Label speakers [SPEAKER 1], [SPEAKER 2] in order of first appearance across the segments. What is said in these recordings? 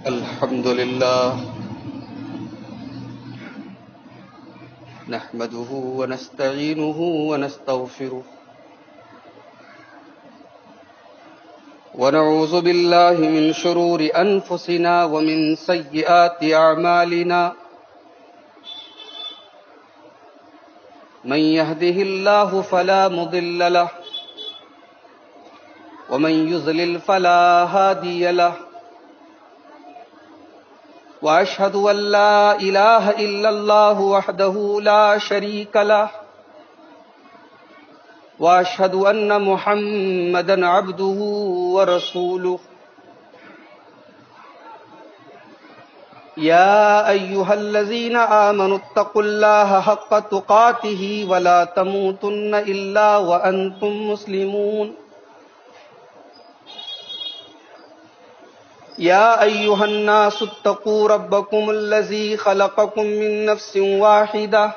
[SPEAKER 1] الحمد لله نحمده ونستعينه ونستغفره ونعوذ بالله من شرور أنفسنا ومن سيئات أعمالنا من يهده الله فلا مضل له ومن يضلل فلا هادي له وأشهد أن لا إله إلا الله وحده لا شريك له وأشهد أن محمدا عبده ورسوله يا أيها الذين آمنوا اتقوا الله حق تقاته ولا تموتن إلا وأنتم مسلمون يا أيها الناس اتقوا ربكم الذي خلقكم من نفس واحدة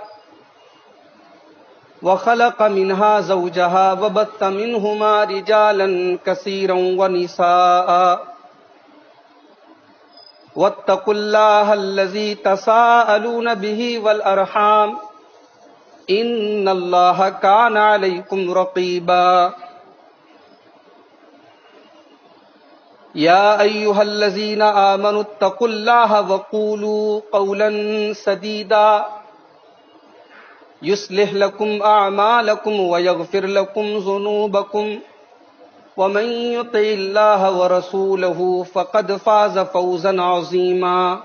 [SPEAKER 1] وخلق منها زوجها وبث منهما رجالا كثيرا ونساء واتقوا الله الذي تساءلون به والأرحام إن الله كان عليكم رقيبا يا أيها الذين آمنوا اتقوا الله وقولوا قولا سديدا يصلح لكم أعمالكم ويغفر لكم ذنوبكم ومن يطع الله ورسوله فقد فاز فوزا عظيما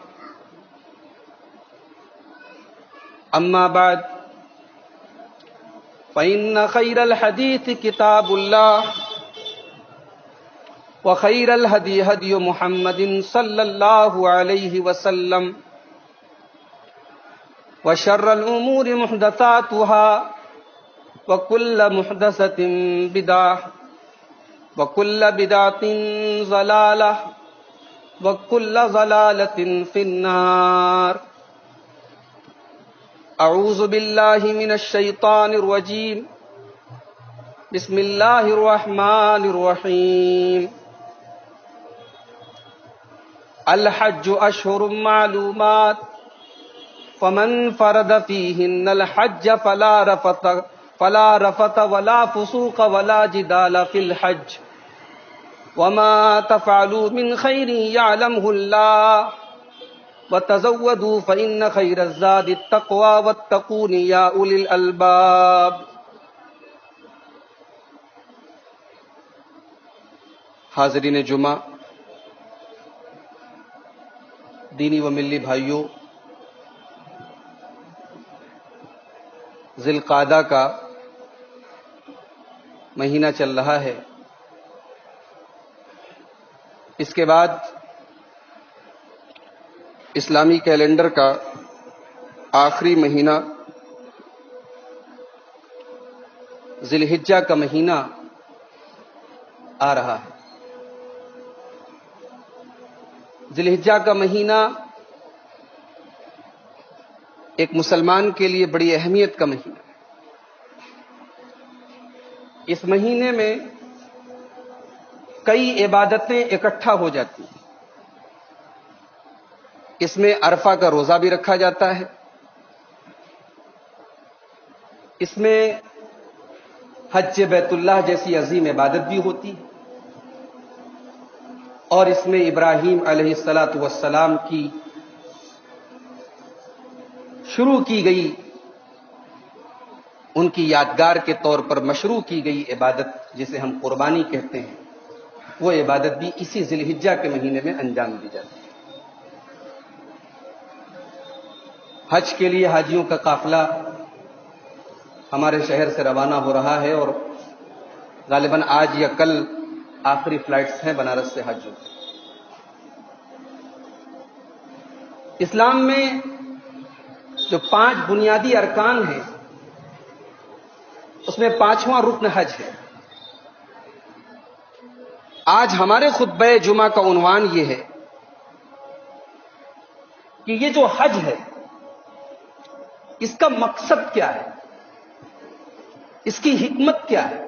[SPEAKER 1] أما بعد فإن خير الحديث كتاب الله وخير الهدي هدي محمد صلى الله عليه وسلم وشر الأمور محدثاتها وكل محدثة بدعة وكل بدعة ضلالة وكل ضلالة في النار أعوذ بالله من الشيطان الرجيم بسم الله الرحمن الرحيم الحج أشهر معلومات فمن فرد فيهن الحج فلا رفث ولا فسوق ولا جدال في الحج وما تفعلوا من خير يعلمه الله وتزودوا فإن خير الزاد التقوى واتقون يا أولي الألباب. حاضرین جمعہ، دینی و ملی بھائیوں، ذی القعدہ کا مہینہ چل رہا ہے. اس کے بعد اسلامی کیلنڈر کا آخری مہینہ ذی الحجہ کا مہینہ آ رہا ہے. ذی الحجہ کا مہینہ ایک مسلمان کے لیے بڑی اہمیت کا مہینہ. اس مہینے میں کئی عبادتیں اکٹھا ہو جاتی ہیں. اس میں عرفہ کا روزہ بھی رکھا جاتا ہے. اس میں حج بیت اللہ جیسی عظیم عبادت بھی ہوتی ہے، اور اس میں ابراہیم علیہ الصلاۃ والسلام کی شروع کی گئی، ان کی یادگار کے طور پر مشروع کی گئی عبادت جسے ہم قربانی کہتے ہیں، وہ عبادت بھی اسی ذی الحجہ کے مہینے میں انجام دی جاتی ہے. حج کے لیے حاجیوں کا قافلہ ہمارے شہر سے روانہ ہو رہا ہے، اور غالباً آج یا کل آخری فلائٹس ہیں بنارس سے حج. اسلام میں جو 5 بنیادی ارکان ہیں، اس میں 5واں رکن حج ہے. آج ہمارے خطبہ جمعہ کا عنوان یہ ہے کہ یہ جو حج ہے اس کا مقصد کیا ہے، اس کی حکمت کیا ہے،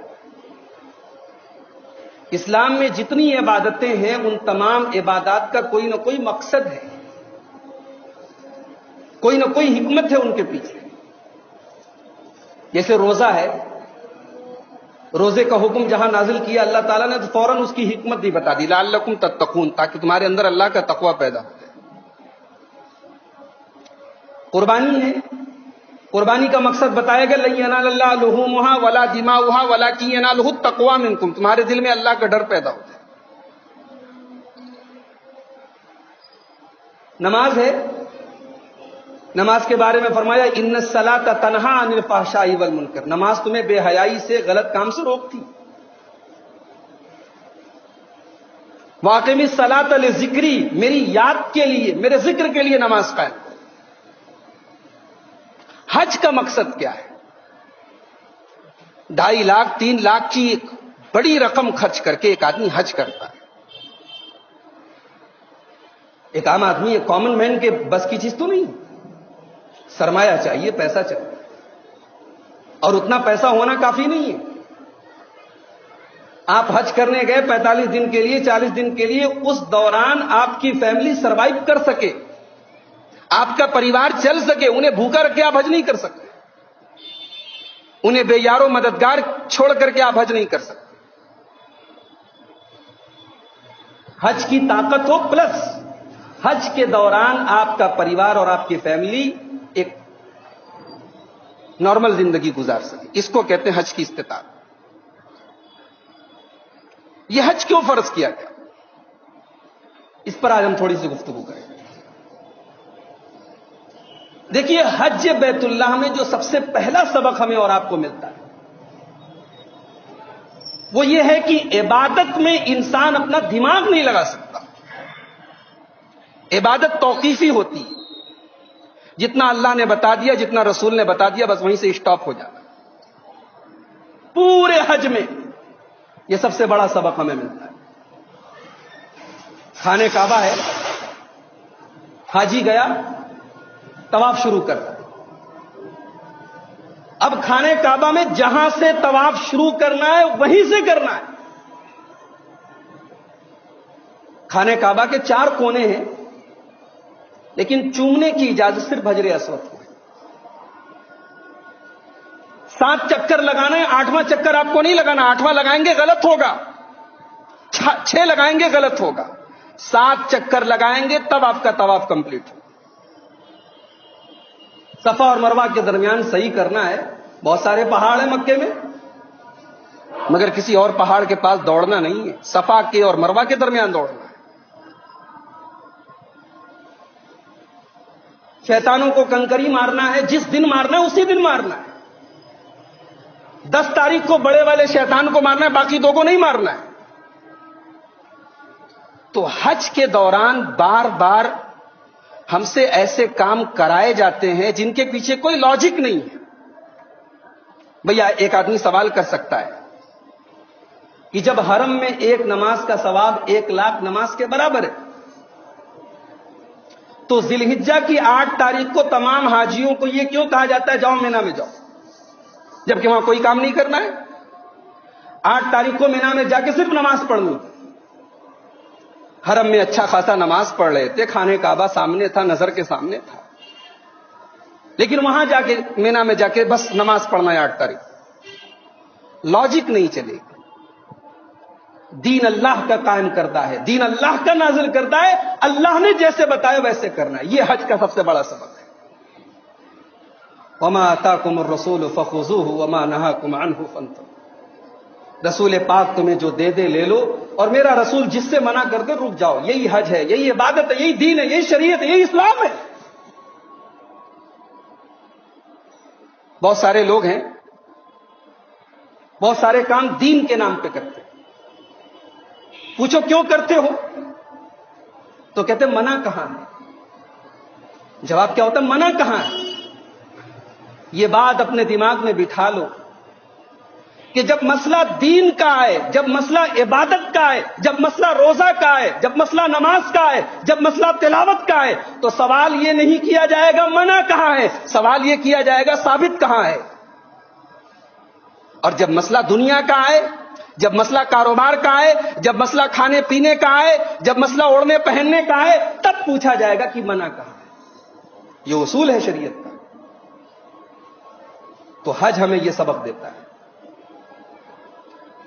[SPEAKER 1] اسلام میں جتنی عبادتیں ہیں ان تمام عبادات کا کوئی نہ کوئی مقصد ہے، کوئی نہ کوئی حکمت ہے ان کے پیچھے. جیسے روزہ ہے، روزے کا حکم جہاں نازل کیا اللہ تعالیٰ نے تو فوراً اس کی حکمت بھی بتا دی، لعلکم تتقون، تاکہ تمہارے اندر اللہ کا تقوی پیدا ہو جائے. قربانی ہے، قربانی کا مقصد بتایا گیا، لن ینال اللہ لحومها ولا دماؤها ولکن ینالہ التقوی منکم، تمہارے دل میں اللہ کا ڈر پیدا ہو جائے. نماز ہے، نماز کے بارے میں فرمایا ان الصلاۃ تنہی عن الفحشاء والمنکر، نماز تمہیں بے حیائی سے، غلط کام سے روکتی. واقم الصلاۃ لذکری، میری یاد کے لیے، میرے ذکر کے لیے نماز قائم. حج کا مقصد کیا ہے؟ 2.5 لاکھ 3 لاکھ کی ایک بڑی رقم خرچ کر کے ایک آدمی حج کرتا ہے. ایک عام آدمی، ایک کامن مین کے بس کی چیز تو نہیں. سرمایہ چاہیے، پیسہ چاہیے، اور اتنا پیسہ ہونا کافی نہیں ہے. آپ حج کرنے گئے 45 دن کے لیے، 40 دن کے لیے، اس دوران آپ کی فیملی سروائیو کر سکے، آپ کا پریوار چل سکے، انہیں بھوکا رکھ کے آپ حج نہیں کر سکتے، انہیں بے یار و مددگار چھوڑ کر کے آپ حج نہیں کر سکتے. حج کی طاقت ہو، پلس حج کے دوران آپ کا پریوار اور آپ کی فیملی ایک نارمل زندگی گزار سکے، اس کو کہتے ہیں حج کی استطاعت. یہ حج کیوں فرض کیا گیا، اس پر آج ہم تھوڑی سی گفتگو کریں. دیکھیے، حج بیت اللہ میں جو سب سے پہلا سبق ہمیں اور آپ کو ملتا ہے وہ یہ ہے کہ عبادت میں انسان اپنا دماغ نہیں لگا سکتا. عبادت توقیفی ہوتی ہے، جتنا اللہ نے بتا دیا، جتنا رسول نے بتا دیا، بس وہیں سے اسٹاپ ہو جانا. پورے حج میں یہ سب سے بڑا سبق ہمیں ملتا ہے. خانہ کعبہ ہے، حاجی گیا، طواف شروع کرتا ہے. اب خانہ کعبہ میں جہاں سے طواف شروع کرنا ہے وہیں سے کرنا ہے. خانہ کعبہ کے 4 کونے ہیں، لیکن چومنے کی اجازت صرف حجر اسود کو ہے. 7 چکر لگانا ہے، 8واں چکر آپ کو نہیں لگانا. 8واں لگائیں گے غلط ہوگا، 6 لگائیں گے غلط ہوگا. 7 چکر لگائیں گے تب آپ کا طواف کمپلیٹ ہوگا. صفا اور مروہ کے درمیان صحیح کرنا ہے. بہت سارے پہاڑ ہیں مکے میں، مگر کسی اور پہاڑ کے پاس دوڑنا نہیں ہے، صفا کے اور مروہ کے درمیان دوڑنا ہے. شیطانوں کو کنکری مارنا ہے، جس دن مارنا ہے اسی دن مارنا ہے. 10 تاریخ کو بڑے والے شیطان کو مارنا ہے، باقی 2 کو نہیں مارنا ہے. تو حج کے دوران بار بار ہم سے ایسے کام کرائے جاتے ہیں جن کے پیچھے کوئی لاجک نہیں ہے. بھیا ایک آدمی سوال کر سکتا ہے کہ جب حرم میں ایک نماز کا ثواب 1 لاکھ نماز کے برابر ہے، تو ذی الحجہ کی 8 تاریخ کو تمام حاجیوں کو یہ کیوں کہا جاتا ہے جاؤ مینا میں جاؤ، جبکہ وہاں کوئی کام نہیں کرنا ہے؟ 8 تاریخ کو مینا میں جا کے صرف نماز پڑھنی. حرم میں اچھا خاصا نماز پڑھ رہے تھے، خانہ کعبہ سامنے تھا، نظر کے سامنے تھا، لیکن وہاں جا کے مینا میں جا کے بس نماز پڑھنا ہے 8 تاریخ. لاجک نہیں چلے گا. دین اللہ کا قائم کرتا ہے، دین اللہ کا نازل کرتا ہے، اللہ نے جیسے بتایا ویسے کرنا ہے. یہ حج کا سب سے بڑا سبق ہے. وما آتاکم الرسول فخذوہ وما نہاکم عنہ فانتہوا. رسول پاک تمہیں جو دے دے لے لو، اور میرا رسول جس سے منع کر دے رک جاؤ. یہی حج ہے، یہی عبادت ہے، یہی دین ہے، یہی شریعت ہے، یہی اسلام ہے. بہت سارے لوگ ہیں، بہت سارے کام دین کے نام پہ کرتے ہیں. پوچھو کیوں کرتے ہو تو کہتے منع کہاں ہے. جواب کیا ہوتا ہے؟ منع کہاں ہے. یہ بات اپنے دماغ میں بٹھا لو کہ جب مسئلہ دین کا آئے، جب مسئلہ عبادت کا آئے، جب مسئلہ روزہ کا آئے، جب مسئلہ نماز کا آئے، جب مسئلہ تلاوت کا آئے، تو سوال یہ نہیں کیا جائے گا منع کہاں ہے، سوال یہ کیا جائے گا ثابت کہاں ہے. اور جب مسئلہ دنیا کا آئے، جب مسئلہ کاروبار کا آئے، جب مسئلہ کھانے پینے کا آئے، جب مسئلہ اوڑھنے پہننے کا آئے، تب پوچھا جائے گا کہ منع کہاں ہے۔ یہ اصول ہے شریعت کا۔ تو حج ہمیں یہ سبق دیتا ہے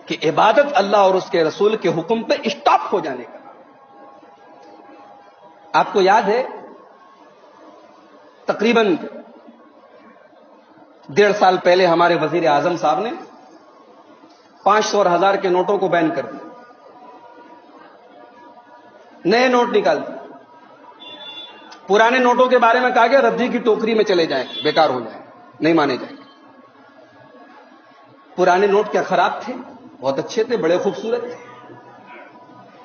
[SPEAKER 1] کہ عبادت اللہ اور اس کے رسول کے حکم پہ اسٹاپ ہو جانے کا۔ آپ کو یاد ہے تقریباً 1.5 سال پہلے ہمارے وزیر اعظم صاحب نے 500 اور 1000 کے نوٹوں کو بین کر دیا، نئے نوٹ نکال دیے۔ پرانے نوٹوں کے بارے میں کہا گیا ردی کی ٹوکری میں چلے جائیں، بیکار ہو جائیں، نہیں مانے جائیں گے۔ پرانے نوٹ کیا خراب تھے؟ بہت اچھے تھے، بڑے خوبصورت تھے،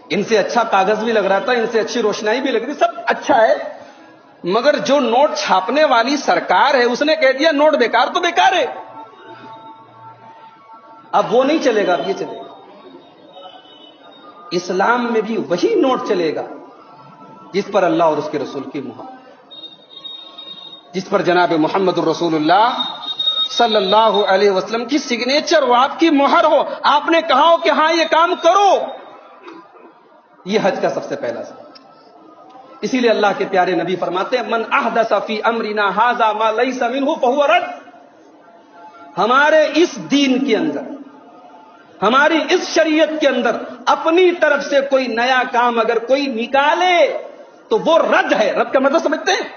[SPEAKER 1] ان سے اچھا کاغذ بھی لگ رہا تھا، ان سے اچھی روشنائی بھی لگ رہی، سب اچھا ہے، مگر جو نوٹ چھاپنے والی سرکار ہے اس نے کہہ دیا نوٹ بیکار تو بیکار ہے۔ اب وہ نہیں چلے گا، اب یہ چلے گا۔ اسلام میں بھی وہی نوٹ چلے گا جس پر اللہ اور اس کے رسول کی مہر، جس پر جناب محمد الرسول اللہ صلی اللہ علیہ وسلم کی سگنیچر ہو، آپ کی مہر ہو، آپ نے کہا ہو کہ ہاں یہ کام کرو۔ یہ حج کا سب سے پہلا سبب۔ اسی لیے اللہ کے پیارے نبی فرماتے ہیں من احدث فی امرنا ھذا ما لیس منہ فہو رد۔ ہمارے اس دین کے اندر، ہماری اس شریعت کے اندر اپنی طرف سے کوئی نیا کام اگر کوئی نکالے تو وہ رد ہے۔ رد کا مطلب سمجھتے ہیں؟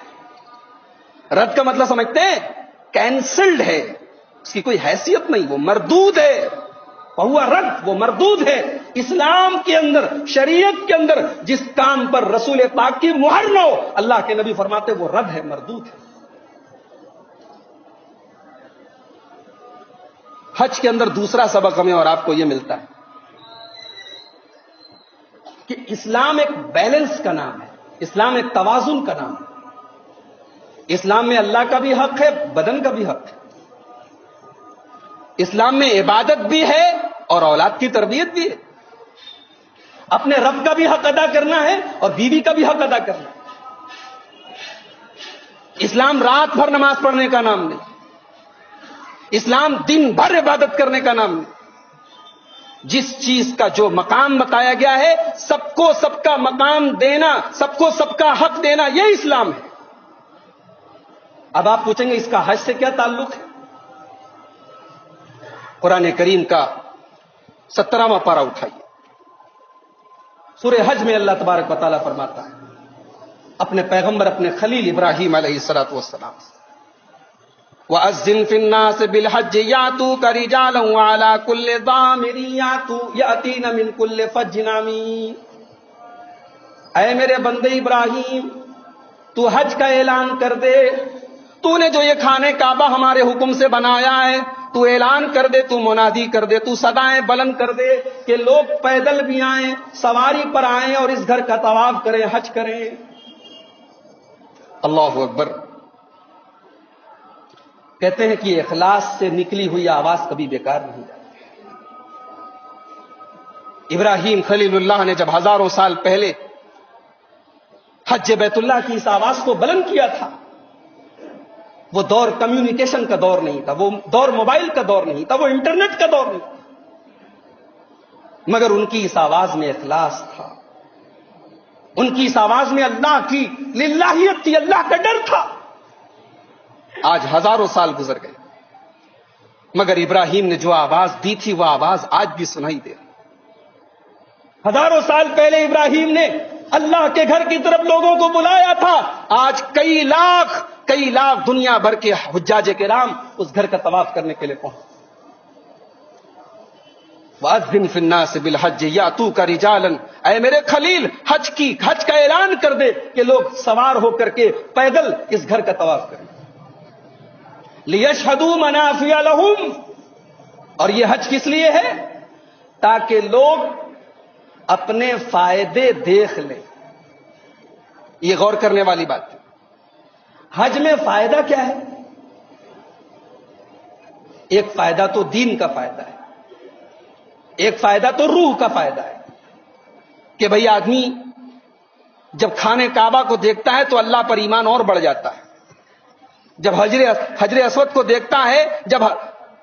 [SPEAKER 1] رد کا مطلب سمجھتے ہیں؟ کینسلڈ ہے، اس کی کوئی حیثیت نہیں، وہ مردود ہے۔ فہو رد، وہ مردود ہے۔ اسلام کے اندر، شریعت کے اندر جس کام پر رسول پاک کی مہر نہ ہو، اللہ کے نبی فرماتے وہ رد ہے، مردود ہے۔ حج کے اندر دوسرا سبق ہمیں اور آپ کو یہ ملتا ہے کہ اسلام ایک بیلنس کا نام ہے، اسلام ایک توازن کا نام ہے۔ اسلام میں اللہ کا بھی حق ہے، بدن کا بھی حق ہے۔ اسلام میں عبادت بھی ہے اور اولاد کی تربیت بھی ہے۔ اپنے رب کا بھی حق ادا کرنا ہے اور بیوی کا بھی حق ادا کرنا ہے۔ اسلام رات بھر نماز پڑھنے کا نام نہیں، اسلام دن بھر عبادت کرنے کا نام نہیں۔ جس چیز کا جو مقام بتایا گیا ہے، سب کو سب کا مقام دینا، سب کو سب کا حق دینا، یہ اسلام ہے۔ اب آپ پوچھیں گے اس کا حج سے کیا تعلق ہے؟ قرآن کریم کا 17واں پارہ اٹھائیے، سورہ حج میں اللہ تبارک و تعالیٰ فرماتا ہے اپنے پیغمبر، اپنے خلیل ابراہیم علیہ الصلوۃ والسلام سے، وَأَذِّن فِي النَّاسِ بِالْحَجِّ يَأْتُوكَ رِجَالًا وَعَلَىٰ كُلِّ ضَامِرٍ يَأْتِينَ مِنْ كُلِّ فَجٍّ عَمِيقٍ۔ اے میرے بندے ابراہیم، تو حج کا اعلان کر دے۔ تو نے جو یہ خانہ کعبہ ہمارے حکم سے بنایا ہے، تو اعلان کر دے، تو منادی کر دے، تو صدائیں بلند کر دے کہ لوگ پیدل بھی آئیں، سواری پر آئیں اور اس گھر کا طواف کریں، حج کریں۔ اللہ اکبر۔ کہتے ہیں کہ اخلاص سے نکلی ہوئی آواز کبھی بیکار نہیں جاتی۔ ابراہیم خلیل اللہ نے جب ہزاروں سال پہلے حج بیت اللہ کی اس آواز کو بلند کیا تھا، وہ دور کمیونیکیشن کا دور نہیں تھا، وہ دور موبائل کا دور نہیں تھا، وہ انٹرنیٹ کا دور نہیں تھا، مگر ان کی اس آواز میں اخلاص تھا، ان کی اس آواز میں اللہ کی للہیت تھی، اللہ کا ڈر تھا۔ آج ہزاروں سال گزر گئے، مگر ابراہیم نے جو آواز دی تھی وہ آواز آج بھی سنائی دے رہی۔ ہزاروں سال پہلے ابراہیم نے اللہ کے گھر کی طرف لوگوں کو بلایا تھا، آج کئی لاکھ دنیا بھر کے حجاج کرام اس گھر کا طواف کرنے کے لیے پہنچے۔ وَأَذِّن فِي النَّاسِ بِالْحَجِّ يَأْتُوكَ رِجَالًا، اے میرے خلیل، حج کا اعلان کر دے کہ لوگ سوار ہو کر کے پیدل اس گھر کا طواف کریں۔ لِيَشْهَدُوا مَنَافِعَ لَهُمْ، اور یہ حج کس لیے ہے؟ تاکہ لوگ اپنے فائدے دیکھ لیں۔ یہ غور کرنے والی بات ہے۔ حج میں فائدہ کیا ہے؟ ایک فائدہ تو دین کا فائدہ ہے، ایک فائدہ تو روح کا فائدہ ہے کہ بھئی آدمی جب خانہ کعبہ کو دیکھتا ہے تو اللہ پر ایمان اور بڑھ جاتا ہے، جب حجر اسود کو دیکھتا ہے، جب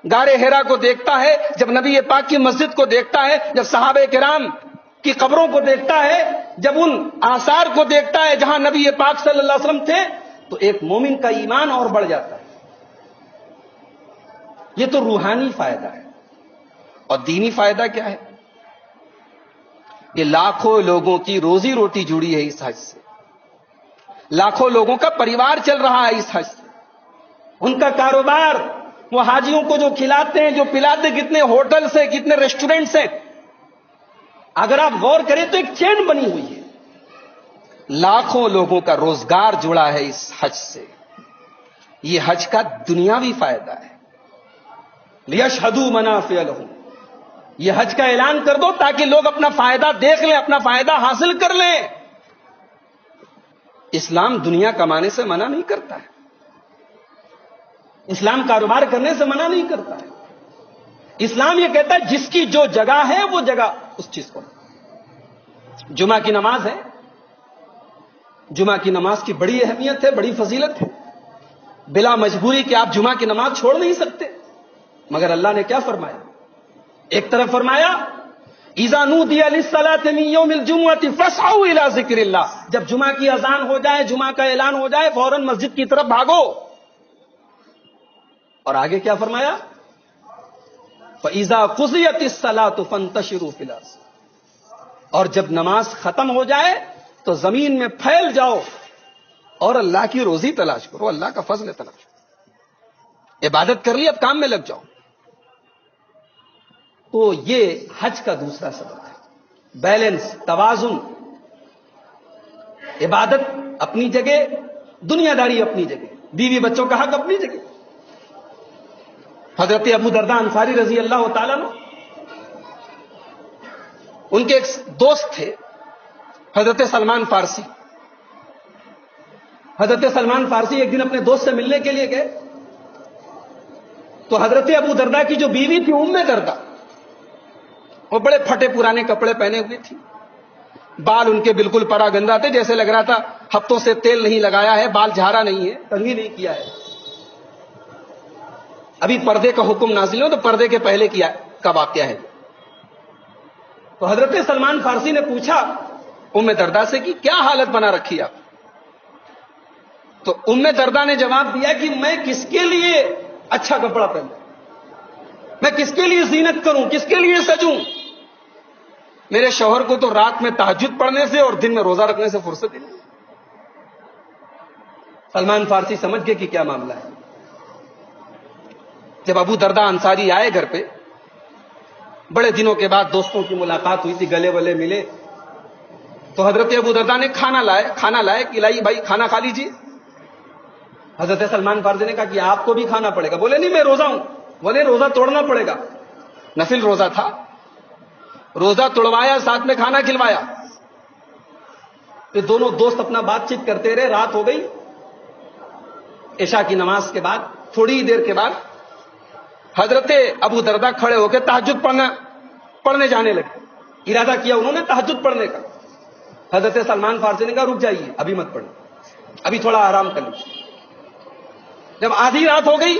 [SPEAKER 1] غار حرا کو دیکھتا ہے، جب نبی پاک کی مسجد کو دیکھتا ہے، جب صحابہ کرام کی قبروں کو دیکھتا ہے، جب ان آثار کو دیکھتا ہے جہاں نبی پاک صلی اللہ علیہ وسلم تھے، تو ایک مومن کا ایمان اور بڑھ جاتا ہے۔ یہ تو روحانی فائدہ ہے۔ اور دینی فائدہ کیا ہے؟ یہ لاکھوں لوگوں کی روزی روٹی جڑی ہے اس حج سے، لاکھوں لوگوں کا پریوار چل رہا ہے اس حج سے، ان کا کاروبار، وہ حاجیوں کو جو کھلاتے ہیں، جو پلاتے، کتنے ہوٹلز ہیں، کتنے ریسٹورنٹس ہیں، اگر آپ غور کریں تو ایک چین بنی ہوئی ہے، لاکھوں لوگوں کا روزگار جڑا ہے اس حج سے۔ یہ حج کا دنیاوی فائدہ ہے۔ لیشہدوا منافع لہم، یہ حج کا اعلان کر دو تاکہ لوگ اپنا فائدہ دیکھ لیں، اپنا فائدہ حاصل کر لیں۔ اسلام دنیا کمانے سے منع نہیں کرتا ہے، اسلام کاروبار کرنے سے منع نہیں کرتا ہے۔ اسلام یہ کہتا ہے جس کی جو جگہ ہے وہ جگہ اس چیز کو۔ جمعہ کی نماز ہے، جمعہ کی نماز کی بڑی اہمیت ہے، بڑی فضیلت ہے، بلا مجبوری کہ آپ جمعہ کی نماز چھوڑ نہیں سکتے، مگر اللہ نے کیا فرمایا؟ ایک طرف فرمایا اذا نودی للصلاۃ من یوم الجمعۃ فاسعوا الی ذکر اللہ، جب جمعہ کی اذان ہو جائے، جمعہ کا اعلان ہو جائے، فوراً مسجد کی طرف بھاگو۔ اور آگے کیا فرمایا؟ فَإِذَا قُضِيَتِ الصَّلَاةُ فَانتَشِرُوا فِي الْأَرْضِ، اور جب نماز ختم ہو جائے تو زمین میں پھیل جاؤ اور اللہ کی روزی تلاش کرو، اللہ کا فضل تلاش کرو۔ عبادت کر لی، اب کام میں لگ جاؤ۔ تو یہ حج کا دوسرا سبب ہے، بیلنس، توازن، عبادت اپنی جگہ، دنیا داری اپنی جگہ، بیوی بچوں کا حق اپنی جگہ۔ حضرت ابو درداء انصاری رضی اللہ تعالیٰ عنہ، ان کے ایک دوست تھے حضرت سلمان فارسی۔ حضرت سلمان فارسی ایک دن اپنے دوست سے ملنے کے لیے گئے تو حضرت ابو درداء کی جو بیوی تھی ام درداء، وہ بڑے پھٹے پرانے کپڑے پہنے ہوئے تھی، بال ان کے بالکل پرا گندا تھے، جیسے لگ رہا تھا ہفتوں سے تیل نہیں لگایا ہے، بال جھاڑا نہیں ہے، کنگھی نہیں کیا ہے۔ ابھی پردے کا حکم نازل ہو تو پردے کے پہلے کا واقعہ ہے۔ تو حضرت سلمان فارسی نے پوچھا ام درداء سے کہ کیا حالت بنا رکھی آپ؟ تو ام درداء نے جواب دیا کہ میں کس کے لیے اچھا کپڑا پہنوں، میں کس کے لیے زینت کروں، کس کے لیے سجوں؟ میرے شوہر کو تو رات میں تہجد پڑھنے سے اور دن میں روزہ رکھنے سے فرصت ہی نہیں۔ سلمان فارسی سمجھ گئے کہ کیا معاملہ ہے۔ جب ابو درداء انصاری آئے گھر پہ، بڑے دنوں کے بعد دوستوں کی ملاقات ہوئی تھی، گلے ولے ملے، تو حضرت ابو درداء نے کھانا لائے کہ لائی بھائی کھانا کھا لیجیے۔ حضرت سلمان فارسی نے کہا کہ آپ کو بھی کھانا پڑے گا۔ بولے نہیں میں روزہ ہوں۔ بولے روزہ توڑنا پڑے گا، نفل روزہ تھا، روزہ توڑوایا، ساتھ میں کھانا کھلوایا۔ پھر دونوں دوست اپنا بات چیت کرتے رہے، رات ہو گئی۔ عشاء کی نماز کے بعد تھوڑی ہی دیر کے بعد حضرت ابو درداء کھڑے ہو کے تہجد پڑھنے جانے لگے، ارادہ کیا انہوں نے تہجد پڑھنے کا۔ حضرت سلمان فارسی نے کہا رک جائیے، ابھی مت پڑھیں، ابھی تھوڑا آرام کر لیجیے۔ جب آدھی رات ہو گئی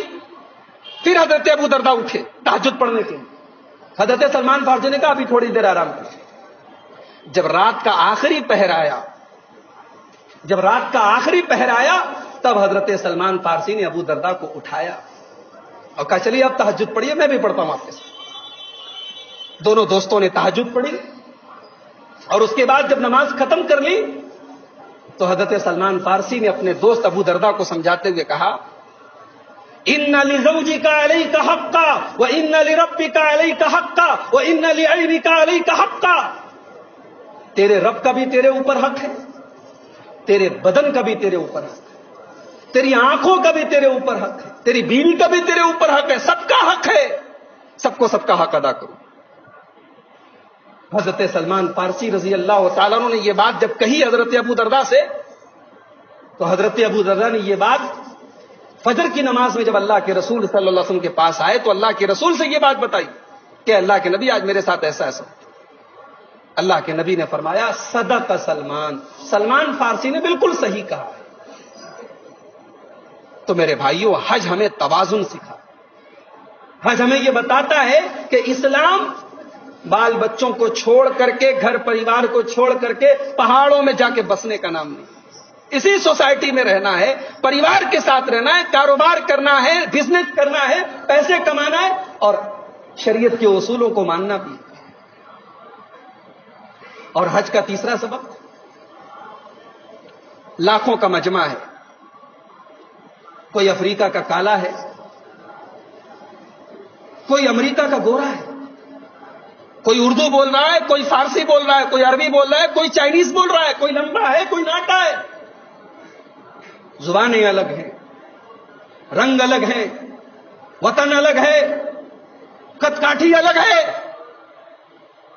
[SPEAKER 1] پھر حضرت ابو درداء اٹھے تہجد پڑھنے کے لیے۔ حضرت سلمان فارسی نے کہا ابھی تھوڑی دیر آرام کر۔ جب رات کا آخری پہر آیا تب حضرت سلمان فارسی نے ابو درداء کو اٹھایا اور کہا چلیے اب تہجد پڑھیے، میں بھی پڑھتا ہوں آپ کے ساتھ۔ دونوں دوستوں نے تہجد پڑھی اور اس کے بعد جب نماز ختم کر لی تو حضرت سلمان فارسی نے اپنے دوست ابو درداء کو سمجھاتے ہوئے کہا ان لزوجک علیک حقا وان لربک علیک حقا وان لعینک علیک حقا، تیرے رب کا بھی تیرے اوپر حق ہے، تیرے بدن کا بھی تیرے اوپر حق ہے، تیری آنکھوں کا بھی تیرے اوپر حق ہے، تیری بیوی کا بھی تیرے اوپر حق ہے، سب کا حق ہے، سب کو سب کا حق ادا کرو۔ حضرت سلمان فارسی رضی اللہ تعالیٰ عنہ نے یہ بات جب کہی حضرت ابو درداء سے تو حضرت ابو درداء نے یہ بات فجر کی نماز میں جب اللہ کے رسول صلی اللہ علیہ وسلم کے پاس آئے تو اللہ کے رسول سے یہ بات بتائی کہ اللہ کے نبی آج میرے ساتھ ایسا ایسا۔ اللہ کے نبی نے فرمایا صدق سلمان فارسی نے بالکل صحیح کہا ہے۔ تو میرے بھائیوں حج ہمیں توازن سکھا،
[SPEAKER 2] حج ہمیں یہ بتاتا ہے کہ اسلام بال بچوں کو چھوڑ کر کے، گھر پریوار کو چھوڑ کر کے پہاڑوں میں جا کے بسنے کا نام نہیں، اسی سوسائٹی میں رہنا ہے، پریوار کے ساتھ رہنا ہے، کاروبار کرنا ہے، بزنس کرنا ہے، پیسے کمانا ہے، اور شریعت کے اصولوں کو ماننا بھی۔ اور حج کا تیسرا سبب لاکھوں کا مجمع ہے، کوئی افریقہ کا کالا ہے، کوئی امریکہ کا گورا ہے، کوئی اردو بول رہا ہے، کوئی فارسی بول رہا ہے، کوئی عربی بول رہا ہے، کوئی چائنیز بول رہا ہے، کوئی لمبا ہے، کوئی ناٹا ہے، زبانیں الگ ہیں، رنگ الگ ہیں، وطن الگ ہے، قد کاٹھی الگ ہے،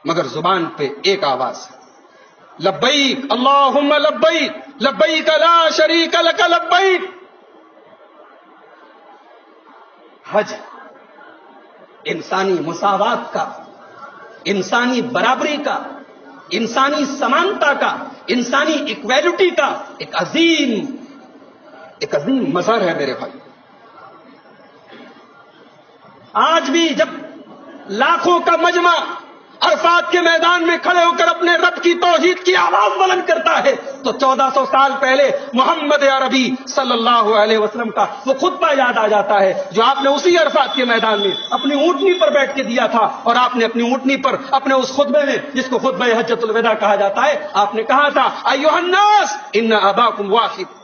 [SPEAKER 2] مگر زبان پہ ایک آواز ہے، لبیک اللہم لبیک لبیک لا شریک لک لبیک۔ حج انسانی مساوات کا، انسانی برابری کا، انسانی سمانتا کا، انسانی ایکویلٹی کا ایک عظیم مظہر ہے میرے بھائی۔ آج بھی جب لاکھوں کا مجمع عرفات کے میدان میں کھڑے ہو کر اپنے رب کی توحید کی آواز بلند کرتا ہے تو 1400 سال پہلے محمد عربی صلی اللہ علیہ وسلم کا وہ خطبہ یاد آ جاتا ہے جو آپ نے اسی عرفات کے میدان میں اپنی اونٹنی پر بیٹھ کے دیا تھا، اور آپ نے اپنی اونٹنی پر اپنے اس خطبے میں، جس کو خطبہ حجۃ الوداع کہا جاتا ہے، آپ نے کہا تھا ایھا الناس ان اباکم واحد،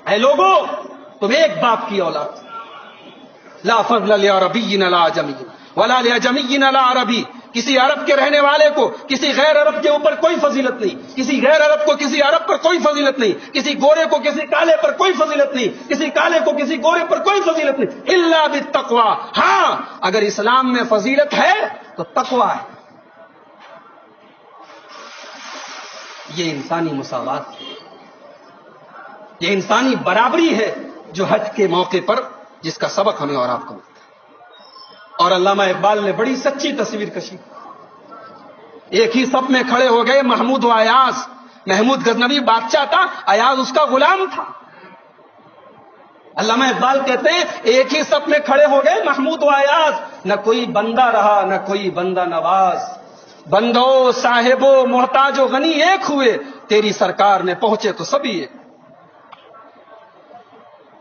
[SPEAKER 2] اے لوگوں تم ایک باپ کی اولاد، لا فضل لعربی علی عجمی ولا لعجمی علی عربی، کسی عرب کے رہنے والے کو کسی غیر عرب کے اوپر کوئی فضیلت نہیں، کسی غیر عرب کو کسی عرب پر کوئی فضیلت نہیں، کسی گورے کو کسی کالے پر کوئی فضیلت نہیں، کسی کالے کو کسی گورے پر کوئی فضیلت نہیں، الا بالتقوی، ہاں اگر اسلام میں فضیلت ہے تو تقوی ہے۔ یہ انسانی مساوات ہے، یہ انسانی برابری ہے جو حج کے موقع پر جس کا سبق ہمیں اور آپ کو ملتا ہے۔ اور علامہ اقبال نے بڑی سچی تصویر کشی، ایک ہی صف میں کھڑے ہو گئے محمود و ایاز، محمود غزنوی بادشاہ تھا، ایاز اس کا غلام تھا۔ علامہ اقبال کہتے ہیں ایک ہی صف میں کھڑے ہو گئے محمود و ایاز، نہ کوئی بندہ رہا نہ کوئی بندہ نواز، بندو صاحبو محتاج و غنی ایک ہوئے، تیری سرکار میں پہنچے تو سبھی ایک۔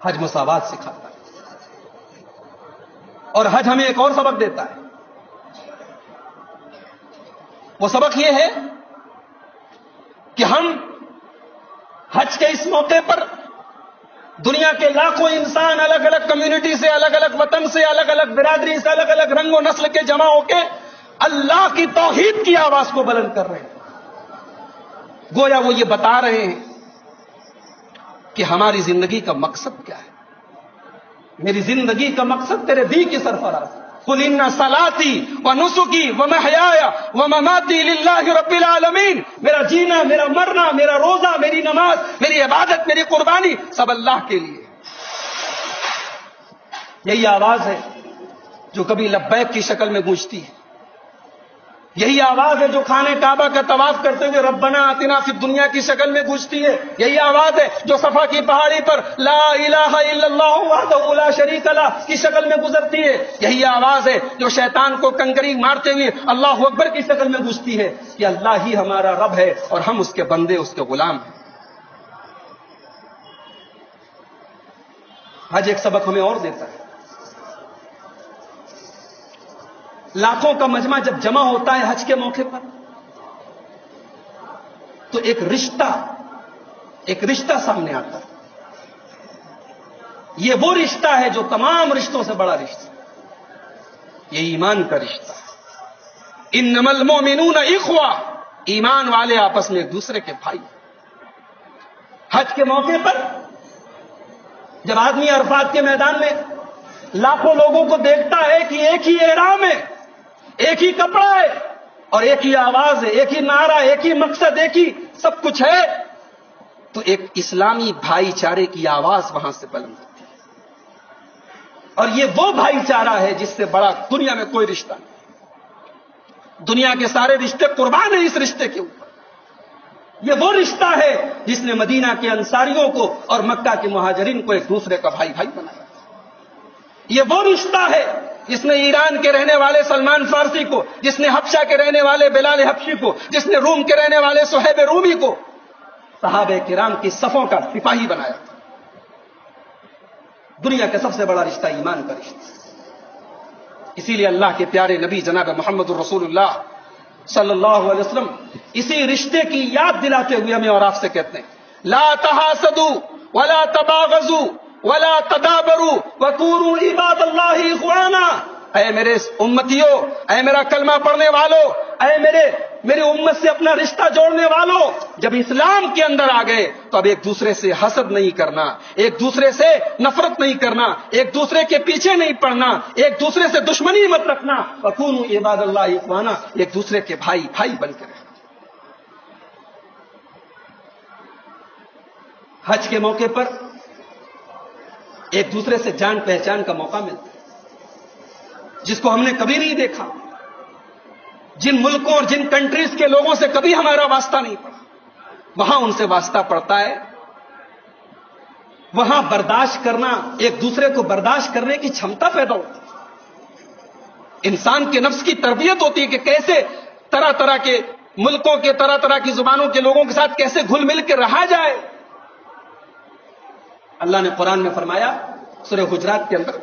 [SPEAKER 2] حج مساوات سکھاتا ہے، اور حج ہمیں ایک اور سبق دیتا ہے، وہ سبق یہ ہے کہ ہم حج کے اس موقع پر دنیا کے لاکھوں انسان الگ الگ کمیونٹی سے، الگ الگ وطن سے، الگ الگ برادری سے، الگ الگ رنگ و نسل کے جمع ہو کے اللہ کی توحید کی آواز کو بلند کر رہے ہیں، گویا وہ یہ بتا رہے ہیں کہ ہماری زندگی کا مقصد کیا ہے، میری زندگی کا مقصد تیرے دی کی سرفراز۔ قل ان صلاتی و نسکی و محیایا و مماتی للہ رب العالمین، میرا جینا، میرا مرنا، میرا روزہ، میری نماز، میری عبادت، میری قربانی سب اللہ کے لیے۔ یہی آواز ہے جو کبھی لبیک کی شکل میں گونجتی ہے، یہی آواز ہے جو خانہ کعبہ کا طواف کرتے ہوئے ربنا آتنا فی الدنیا کی شکل میں گونجتی ہے، یہی آواز ہے جو صفا کی پہاڑی پر لا الہ الا اللہ وحدہ لا شریک لہ کی شکل میں گزرتی ہے، یہی آواز ہے جو شیطان کو کنکری مارتے ہوئے اللہ اکبر کی شکل میں گونجتی ہے کہ اللہ ہی ہمارا رب ہے اور ہم اس کے بندے، اس کے غلام ہیں۔ حج ایک سبق ہمیں اور دیتا ہے، لاکھوں کا مجمع جب جمع ہوتا ہے حج کے موقع پر تو ایک رشتہ سامنے آتا ہے، یہ وہ رشتہ ہے جو تمام رشتوں سے بڑا رشتہ ہے، یہ ایمان کا رشتہ ہے۔ انما المؤمنون اخوہ، ایمان والے آپس میں ایک دوسرے کے بھائی۔ حج کے موقع پر جب آدمی عرفات کے میدان میں لاکھوں لوگوں کو دیکھتا ہے کہ ایک ہی احرام ہے، ایک ہی کپڑا ہے اور ایک ہی آواز ہے، ایک ہی نعرہ، ایک ہی مقصد، ایک ہی سب کچھ ہے، تو ایک اسلامی بھائی چارے کی آواز وہاں سے بلند ہوتی ہے۔ اور یہ وہ بھائی چارہ ہے جس سے بڑا دنیا میں کوئی رشتہ نہیں، دنیا کے سارے رشتے قربان ہیں اس رشتے کے اوپر۔ یہ وہ رشتہ ہے جس نے مدینہ کے انصاریوں کو اور مکہ کے مہاجرین کو ایک دوسرے کا بھائی بھائی بنایا۔ یہ وہ رشتہ ہے جس نے ایران کے رہنے والے سلمان فارسی کو، جس نے حبشہ کے رہنے والے بلال حبشی کو، جس نے روم کے رہنے والے صہیب رومی کو صحابہ کرام کی صفوں کا سپاہی بنایا تھا۔ دنیا کا سب سے بڑا رشتہ ایمان کا رشتہ، اسی لیے اللہ کے پیارے نبی جناب محمد الرسول اللہ صلی اللہ علیہ وسلم اسی رشتے کی یاد دلاتے ہوئے ہمیں اور آپ سے کہتے ہیں، لا تحاسدوا ولا تباغضوا ولا تدابروا وكونوا عباد اللہ اخوانا۔ اے میرے امتیوں، اے میرا کلمہ پڑھنے والوں، اے میری امت سے اپنا رشتہ جوڑنے والوں، جب اسلام کے اندر آ گئے تو اب ایک دوسرے سے حسد نہیں کرنا، ایک دوسرے سے نفرت نہیں کرنا، ایک دوسرے کے پیچھے نہیں پڑنا، ایک دوسرے سے دشمنی مت رکھنا، وَكُونُوا عِبَادَ اللَّهِ اخوانا، ایک دوسرے کے بھائی بن کے رہنا۔ حج کے موقع پر ایک دوسرے سے جان پہچان کا موقع ملتا ہے، جس کو ہم نے کبھی نہیں دیکھا، جن ملکوں اور جن کنٹریز کے لوگوں سے کبھی ہمارا واسطہ نہیں پڑا، وہاں ان سے واسطہ پڑتا ہے۔ وہاں برداشت کرنا، ایک دوسرے کو برداشت کرنے کی چھمتا پیدا ہوتی ہے۔ انسان کے نفس کی تربیت ہوتی ہے کہ کیسے طرح طرح کے ملکوں کے، طرح طرح کی زبانوں کے لوگوں کے ساتھ کیسے گھل مل کے رہا جائے۔ اللہ نے قرآن میں فرمایا سورہ حجرات کے اندر،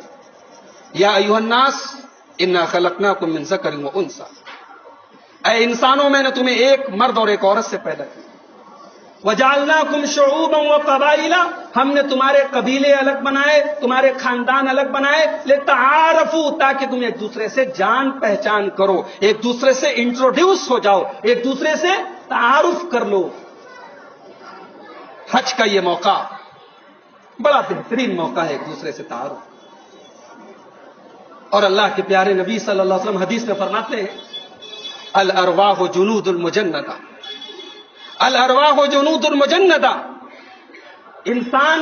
[SPEAKER 2] یا ایھا الناس انا خلقناکم من ذکر و انثی، اے انسانوں میں نے تمہیں ایک مرد اور ایک عورت سے پیدا کیا، وجعلناکم شعوبا وقبائل، ہم نے تمہارے قبیلے الگ بنائے، تمہارے خاندان الگ بنائے، لتعارفوا، تاکہ تم ایک دوسرے سے جان پہچان کرو، ایک دوسرے سے انٹروڈیوس ہو جاؤ، ایک دوسرے سے تعارف کر لو۔ حج کا یہ موقع بڑا بہترین موقع ہے ایک دوسرے سے تعارف۔ اور اللہ کے پیارے نبی صلی اللہ علیہ وسلم حدیث میں فرماتے ہیں، الارواح جنود المجندہ، الارواح جنود المجندہ، انسان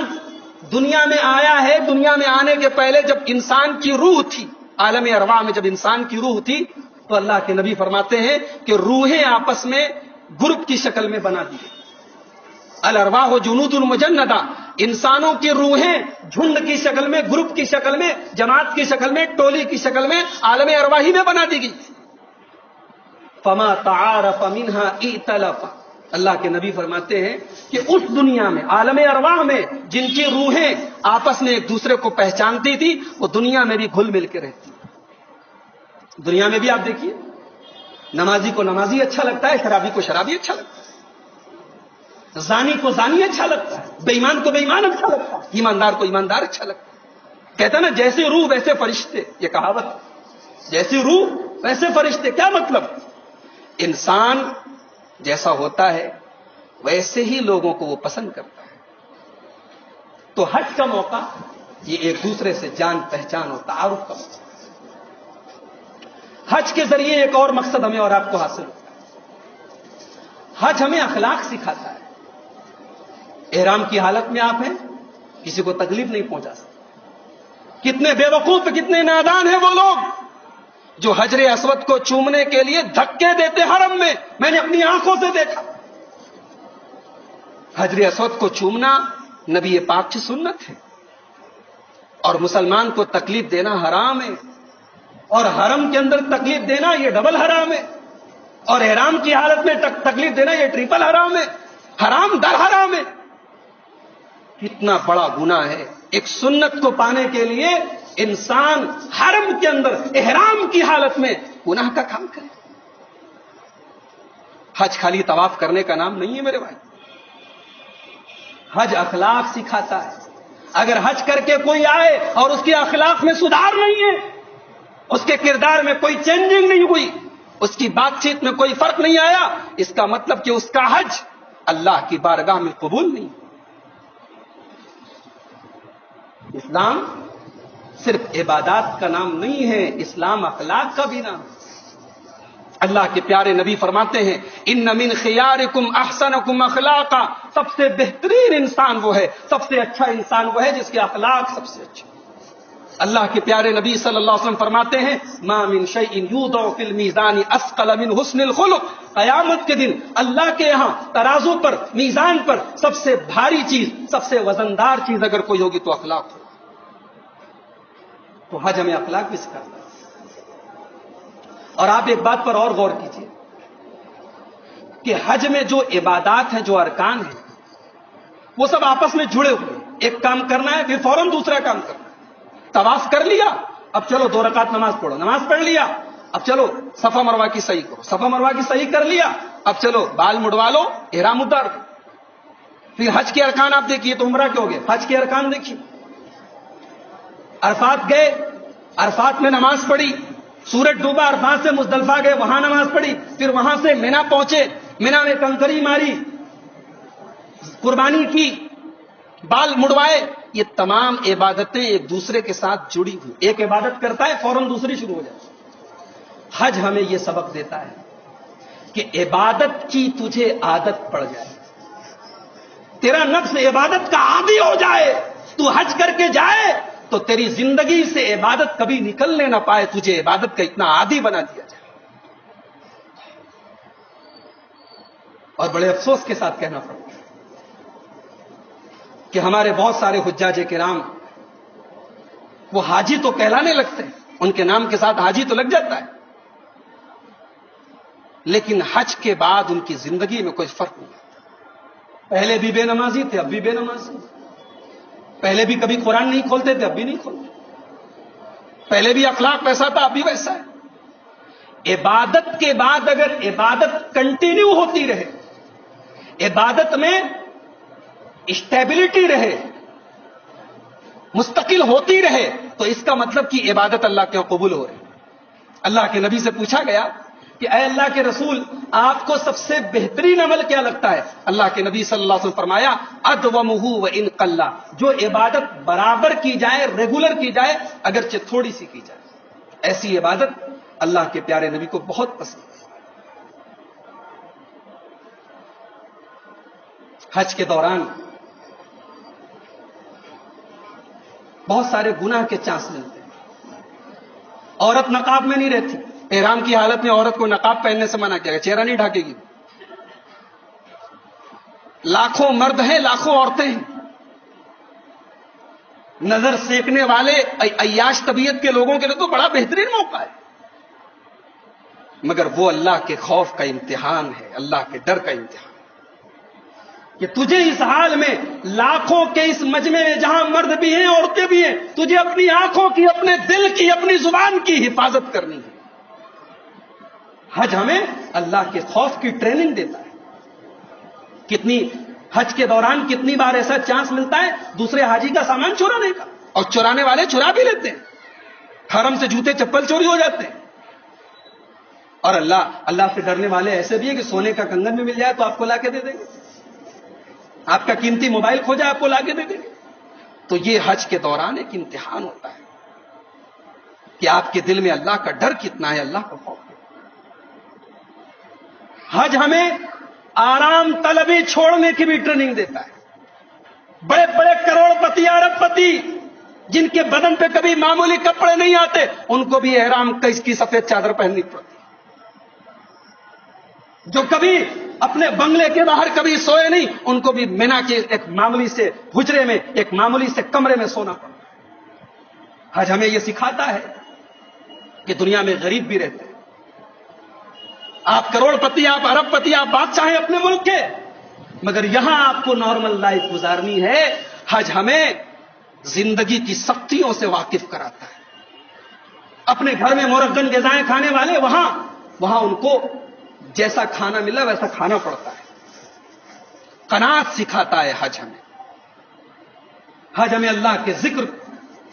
[SPEAKER 2] دنیا میں آیا ہے، دنیا میں آنے کے پہلے جب انسان کی روح تھی، عالم ارواح میں جب انسان کی روح تھی، تو اللہ کے نبی فرماتے ہیں کہ روحیں آپس میں گروپ کی شکل میں بنا دی گئی۔ الارواح جنود المجندہ، انسانوں کی روحیں جھنڈ کی شکل میں، گروپ کی شکل میں، جماعت کی شکل میں، ٹولی کی شکل میں عالم ارواحی میں بنا دی گئی۔ فما تعارف منها ائتلف، اللہ کے نبی فرماتے ہیں کہ اس دنیا میں، عالم ارواح میں، جن کی روحیں آپس میں ایک دوسرے کو پہچانتی تھی، وہ دنیا میں بھی گھل مل کے رہتی۔ دنیا میں بھی آپ دیکھیے، نمازی کو نمازی اچھا لگتا ہے، شرابی کو شرابی اچھا لگتا ہے، زانی کو زانی اچھا لگتا ہے، بے ایمان کو بے ایمان اچھا لگتا ہے، ایماندار کو ایماندار اچھا لگتا ہے۔ کہتا ہے نا، جیسے روح ویسے فرشتے، یہ کہاوت، جیسی روح ویسے فرشتے۔ کیا مطلب؟ انسان جیسا ہوتا ہے ویسے ہی لوگوں کو وہ پسند کرتا ہے۔ تو حج کا موقع یہ ایک دوسرے سے جان پہچان اور تعارف کا موقع۔ حج کے ذریعے ایک اور مقصد ہمیں اور آپ کو حاصل ہوتا ہے، حج ہمیں اخلاق سکھاتا ہے۔ احرام کی حالت میں آپ ہیں، کسی کو تکلیف نہیں پہنچا سکتے۔ کتنے بے وقوف، کتنے نادان ہیں وہ لوگ جو حجر اسود کو چومنے کے لیے دھکے دیتے حرم میں، میں نے اپنی آنکھوں سے دیکھا۔ حجر اسود کو چومنا نبی پاک کی سنت ہے، اور مسلمان کو تکلیف دینا حرام ہے، اور حرم کے اندر تکلیف دینا یہ ڈبل حرام ہے، اور احرام کی حالت میں تکلیف دینا یہ ٹریپل حرام ہے، حرام در حرام ہے۔ کتنا بڑا گناہ ہے۔ ایک سنت کو پانے کے لیے انسان حرم کے اندر احرام کی حالت میں گناہ کا کام کرے۔ حج خالی طواف کرنے کا نام نہیں ہے میرے بھائی، حج اخلاق سکھاتا ہے۔ اگر حج کر کے کوئی آئے اور اس کے اخلاق میں سدھار نہیں ہے، اس کے کردار میں کوئی چینجنگ نہیں ہوئی، اس کی بات چیت میں کوئی فرق نہیں آیا، اس کا مطلب کہ اس کا حج اللہ کی بارگاہ میں قبول نہیں۔ اسلام صرف عبادات کا نام نہیں ہے، اسلام اخلاق کا بھی نام ہے۔ اللہ کے پیارے نبی فرماتے ہیں، ان من خیارکم احسنکم اخلاقا، سب سے بہترین انسان وہ ہے، سب سے اچھا انسان وہ ہے جس کے اخلاق سب سے اچھے۔ اللہ کے پیارے نبی صلی اللہ علیہ وسلم فرماتے ہیں، ما من شیء یوضع فی المیزان اثقل من حسن الخلق، قیامت کے دن اللہ کے یہاں ترازو پر، میزان پر سب سے بھاری چیز، سب سے وزندار چیز اگر کوئی ہوگی تو اخلاق ہو۔ تو حج ہمیں اخلاق بھی سکھاتا ہے۔ اور آپ ایک بات پر اور غور کیجیے کہ حج میں جو عبادات ہیں، جو ارکان ہیں، وہ سب آپس میں جڑے ہوئے ہیں۔ ایک کام کرنا ہے پھر فوراً دوسرا کام کرنا ہے۔ طواف کر لیا، اب چلو 2 رکعت نماز پڑھو، نماز پڑھ لیا، اب چلو صفا مروہ کی صحیح کرو، صفا مروہ کی صحیح کر لیا، اب چلو بال مڑوا لو، احرام اتار دو۔ پھر حج کے ارکان آپ دیکھیے تو عمرہ کے ہو گئے، حج کے ارکان دیکھیے، عرفات گئے، عرفات میں نماز پڑھی، سورج ڈوبا، عرفات سے مزدلفہ گئے، وہاں نماز پڑھی، پھر وہاں سے مینا پہنچے، مینا میں کنکری ماری، قربانی کی، بال مڑوائے۔ یہ تمام عبادتیں ایک دوسرے کے ساتھ جڑی ہوئی، ایک عبادت کرتا ہے فوراً دوسری شروع ہو جاتی۔ حج ہمیں یہ سبق دیتا ہے کہ عبادت کی تجھے عادت پڑ جائے، تیرا نفس عبادت کا عادی ہو جائے، تو حج کر کے جائے تو تیری زندگی سے عبادت کبھی نکلنے نہ پائے، تجھے عبادت کا اتنا عادی بنا دیا جائے۔ اور بڑے افسوس کے ساتھ کہنا پڑتا ہے کہ ہمارے بہت سارے حجاج کرام وہ حاجی تو کہلانے لگتے ہیں، ان کے نام کے ساتھ حاجی تو لگ جاتا ہے، لیکن حج کے بعد ان کی زندگی میں کوئی فرق نہیں آتا۔ پہلے بھی بے نمازی تھے، اب بھی بے نمازی، پہلے بھی کبھی قرآن نہیں کھولتے تھے، اب بھی نہیں کھولتے، پہلے بھی اخلاق ویسا تھا، اب بھی ویسا ہے۔ عبادت کے بعد اگر عبادت کنٹینیو ہوتی رہے، عبادت میں اسٹیبلٹی رہے، مستقل ہوتی رہے، تو اس کا مطلب کہ عبادت اللہ کے قبول ہو رہی۔ اللہ کے نبی سے پوچھا گیا کہ اے اللہ کے رسول، آپ کو سب سے بہترین عمل کیا لگتا ہے؟ اللہ کے نبی صلی اللہ علیہ وسلم فرمایا ادومہ وان قل، جو عبادت برابر کی جائے، ریگولر کی جائے، اگرچہ تھوڑی سی کی جائے، ایسی عبادت اللہ کے پیارے نبی کو بہت پسند ہے۔ حج کے دوران بہت سارے گناہ کے چانس ملتے ہیں۔ عورت نقاب میں نہیں رہتی، احرام کی حالت میں عورت کو نقاب پہننے سے منع کیا گیا، چہرہ نہیں ڈھانکے گی۔ لاکھوں مرد ہیں، لاکھوں عورتیں ہیں، نظر سینکنے والے عیاش طبیعت کے لوگوں کے لیے تو بڑا بہترین موقع ہے، مگر وہ اللہ کے خوف کا امتحان ہے، اللہ کے ڈر کا امتحان کہ تجھے اس حال میں لاکھوں کے اس مجمع میں جہاں مرد بھی ہیں، عورتیں بھی ہیں، تجھے اپنی آنکھوں کی، اپنے دل کی، اپنی زبان کی حفاظت کرنی ہے۔ حج ہمیں اللہ کے خوف کی ٹریننگ دیتا ہے۔ کتنی حج کے دوران کتنی بار ایسا چانس ملتا ہے دوسرے حاجی کا سامان چورانے کا، اور چورانے والے چرا بھی لیتے ہیں، حرم سے جوتے چپل چوری ہو جاتے ہیں۔ اور اللہ سے ڈرنے والے ایسے بھی ہیں کہ سونے کا کنگن میں مل جائے تو آپ کو لا کے دے دیں گے، آپ کا قیمتی موبائل کھو جائے آپ کو لا کے دے دیں گے۔ تو یہ حج کے دوران ایک امتحان ہوتا ہے کہ آپ کے دل میں اللہ کا ڈر کتنا ہے، اللہ کا خوف ہے۔ حج ہمیں آرام طلبی چھوڑنے کی بھی ٹریننگ دیتا ہے۔ بڑے بڑے کروڑ پتی، ارب پتی، جن کے بدن پہ کبھی معمولی کپڑے نہیں آتے، ان کو بھی احرام کی سفید چادر پہننی پڑتی، جو کبھی اپنے بنگلے کے باہر کبھی سوئے نہیں، ان کو بھی مینا کے ایک معمولی سے حجرے میں، ایک معمولی سے کمرے میں سونا پڑتا۔ حج ہمیں یہ سکھاتا ہے کہ دنیا میں غریب بھی رہتے ہیں، آپ کروڑ پتی، آپ ارب پتی، آپ بادشاہ ہیں اپنے ملک کے، مگر یہاں آپ کو نارمل لائف گزارنی ہے۔ حج ہمیں زندگی کی سختیوں سے واقف کراتا ہے۔ اپنے گھر میں مرغن غذائیں کھانے والے وہاں ان کو جیسا کھانا ملا ویسا کھانا پڑتا ہے۔ قناعت سکھاتا ہے حج ہمیں۔ حج ہمیں اللہ کے ذکر،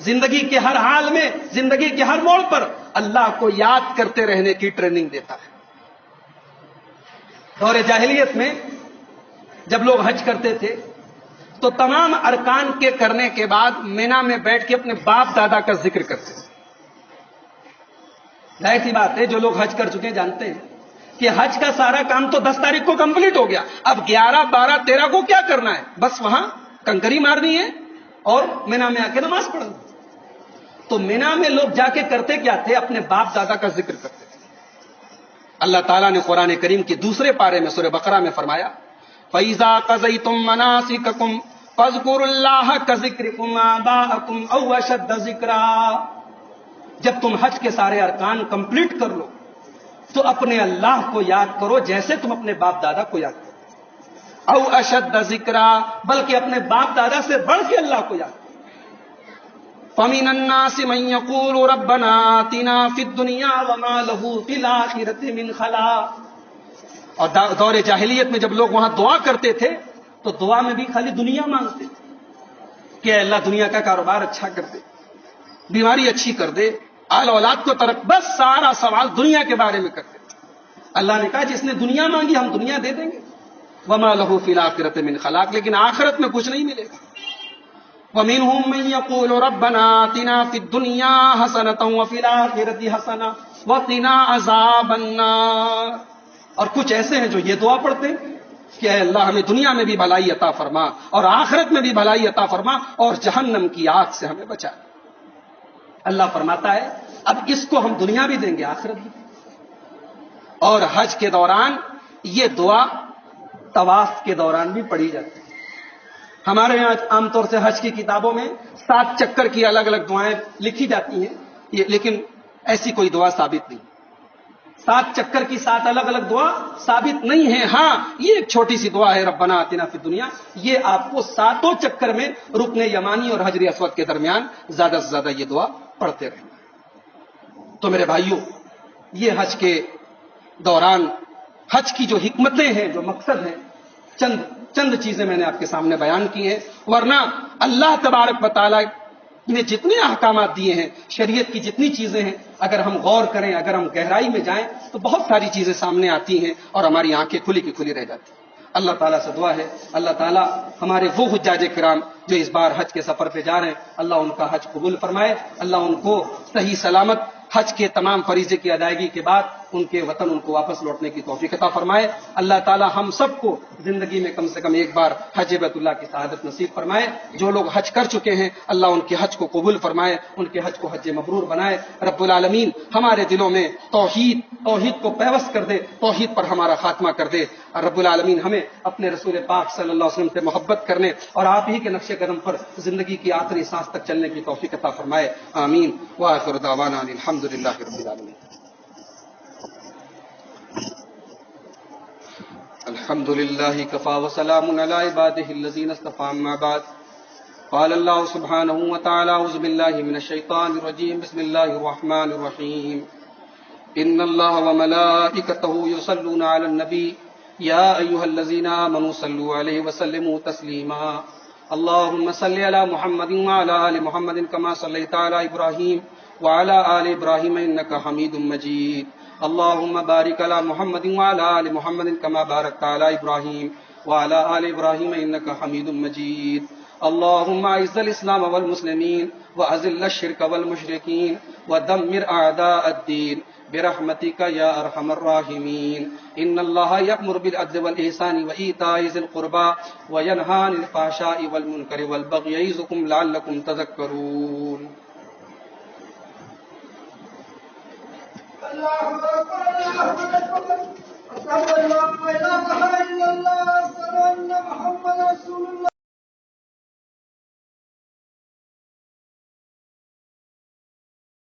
[SPEAKER 2] زندگی کے ہر حال میں، زندگی کے ہر موڑ پر اللہ کو یاد کرتے رہنے کی ٹریننگ دیتا ہے۔ دور جاہلیت میں جب لوگ حج کرتے تھے تو تمام ارکان کے کرنے کے بعد مینا میں بیٹھ کے اپنے باپ دادا کا ذکر کرتے تھے۔ ظاہر سی بات ہے، جو لوگ حج کر چکے جانتے ہیں کہ حج کا سارا کام تو 10 تاریخ کو کمپلیٹ ہو گیا، اب 11، 12، 13 کو کیا کرنا ہے؟ بس وہاں کنکری مارنی ہے اور مینا میں آ کے نماز پڑھنا۔ تو مینا میں لوگ جا کے کرتے کیا تھے؟ اپنے باپ دادا کا ذکر کرتے تھے۔ اللہ تعالیٰ نے قرآن کریم کے دوسرے پارے میں سورہ بقرہ میں فرمایا فَإِذَا قَضَيْتُم مَّنَاسِكَكُمْ فَاذْكُرُوا اللَّهَ كَذِكْرِكُمْ آبَاءَكُمْ أَوْ أَشَدَّ ذِكْرًا۔ جب تم حج کے سارے ارکان کمپلیٹ کر لو تو اپنے اللہ کو یاد کرو جیسے تم اپنے باپ دادا کو یاد کرو. او اشد ذکرا، بلکہ اپنے باپ دادا سے بڑھ کے اللہ کو یاد کرو. فمن الناس من يقول ربنا آتنا في الدنيا وما له في الآخرة من خلاق. اور دور جاہلیت میں جب لوگ وہاں دعا کرتے تھے تو دعا میں بھی خالی دنیا مانگتے کہ اے اللہ دنیا کا کاروبار اچھا کر دے، بیماری اچھی کر دے، آل اولاد کو ترک، بس سارا سوال دنیا کے بارے میں کرتے تھے. اللہ نے کہا جس نے دنیا مانگی ہم دنیا دے دیں گے. وما له في الآخرة من خلاق، لیکن آخرت میں کچھ نہیں ملے گا. ومنهم من يقول ربنا آتنا في الدنيا حسنة وفي الآخرة حسنة وقنا عذاب النار. اور کچھ ایسے ہیں جو یہ دعا پڑھتے ہیں کہ اے اللہ ہمیں دنیا میں بھی بھلائی عطا فرما اور آخرت میں بھی بھلائی عطا فرما اور جہنم کی آگ سے ہمیں بچا. اللہ فرماتا ہے اب اس کو ہم دنیا بھی دیں گے آخرت بھی. اور حج کے دوران یہ دعا طواف کے دوران بھی پڑھی جاتی ہے. ہمارے یہاں عام طور سے حج کی کتابوں میں 7 چکر کی الگ الگ دعائیں لکھی جاتی ہیں، لیکن ایسی کوئی دعا ثابت نہیں. 7 چکر کی 7 الگ الگ دعا ثابت نہیں ہے. ہاں یہ ایک چھوٹی سی دعا ہے ربنا آتنا فی الدنیا، یہ آپ کو 7 چکر میں رکن یمانی اور حجر اسود کے درمیان زیادہ سے زیادہ یہ دعا پڑھتے رہنا. تو میرے بھائیوں، یہ حج کے دوران حج کی جو حکمتیں ہیں، جو مقصد ہیں، چند چیزیں میں نے آپ کے سامنے بیان کی ہیں. ورنہ اللہ تبارک و تعالی نے جتنے احکامات دیے ہیں، شریعت کی جتنی چیزیں ہیں، اگر ہم غور کریں، اگر ہم گہرائی میں جائیں تو بہت ساری چیزیں سامنے آتی ہیں اور ہماری آنکھیں کھلی کی کھلی رہ جاتی ہیں. اللہ تعالیٰ سے دعا ہے اللہ تعالیٰ ہمارے وہ حجاج کرام جو اس بار حج کے سفر پہ جا رہے ہیں، اللہ ان کا حج قبول فرمائے. اللہ ان کو صحیح سلامت حج کے تمام فریضے کی ادائیگی کے بعد ان کے وطن ان کو واپس لوٹنے کی توفیق عطا فرمائے. اللہ تعالیٰ ہم سب کو زندگی میں کم سے کم ایک بار حج بیت اللہ کی سعادت نصیب فرمائے. جو لوگ حج کر چکے ہیں اللہ ان کے حج کو قبول فرمائے، ان کے حج کو حج مبرور بنائے. رب العالمین ہمارے دلوں میں توحید کو پیوست کر دے، توحید پر ہمارا خاتمہ کر دے. رب العالمین ہمیں اپنے رسول پاک صلی اللہ علیہ وسلم سے محبت کرنے اور آپ ہی کے نقش قدم پر زندگی کی آخری سانس تک چلنے کی توفیق عطا فرمائے. آمین. وآخر دعوانا الحمد للہ رب العالمین. الحمد للہ کفا وسلام علی عبادہ الذین اصطفى. اما بعد قال اللہ سبحانہ وتعالی اعوذ باللہ من الشیطان الرجیم بسم اللہ الرحمن الرحیم. ان اللہ وملائکتہ یصلون علی النبی یا ایھا الذین آمنوا صلوا علیہ وسلموا تسلیما. اللهم صل على محمد وعلى آل محمد كما صليت على إبراهيم وعلى آل إبراهيم إنك حميد مجيد. اللهم بارك على محمد وعلى آل محمد كما باركت على إبراهيم وعلى آل إبراهيم إنك حميد مجيد. اللهم أعز الإسلام والمسلمين وأذل الشرك والمشركين ودمر أعداء الدين برحمتك يا أرحم الراحمين. إن الله يأمر بالعدل والإحسان وإيتاء ذي القربى وينهى عن الفحشاء والمنكر والبغي يعظكم لعلكم تذكرون. الله أكبر الله أكبر.